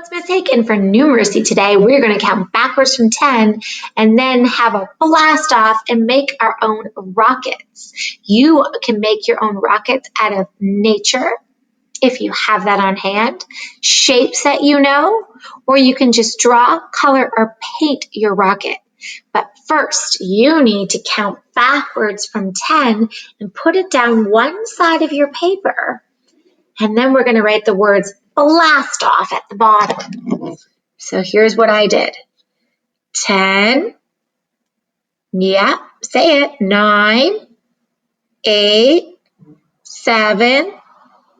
It's Mistake, and for numeracy today, we're going to count backwards from 10 and then have a blast off and make our own rockets. You can make your own rockets out of nature, if you have that on hand, shapes that you know, or you can just draw, color, or paint your rocket. But first, you need to count backwards from 10 and put it down one side of your paper. And then we're going to write the words blast off at the bottom. So here's what I did. 10, yeah, say it, 9, 8, 7,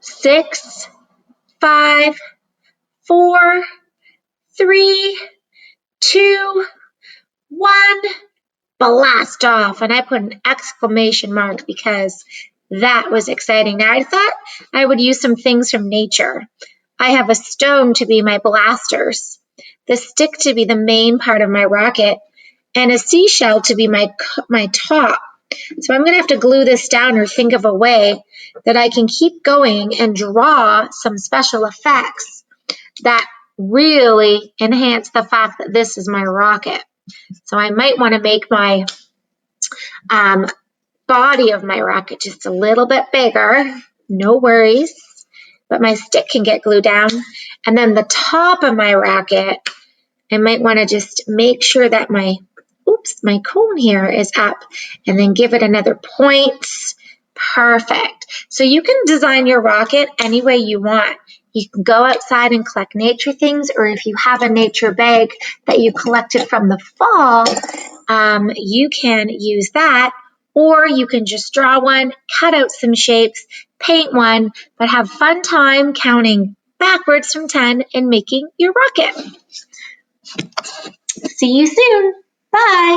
6, 5, 4, 3, 2, 1, blast off. And I put an exclamation mark because that was exciting. Now I thought I would use some things from nature. I have a stone to be my blasters, the stick to be the main part of my rocket, and a seashell to be my top. So I'm going to have to glue this down or think of a way that I can keep going and draw some special effects that really enhance the fact that this is my rocket. So I might want to make my body of my rocket just a little bit bigger. No worries. But my stick can get glued down. And then the top of my rocket, I might want to just make sure that my cone here is up and then give it another point. Perfect. So you can design your rocket any way you want. You can go outside and collect nature things, or if you have a nature bag that you collected from the fall, you can use that, or you can just draw one, cut out some shapes, paint one, but have fun time counting backwards from 10 and making your rocket. See you soon. Bye.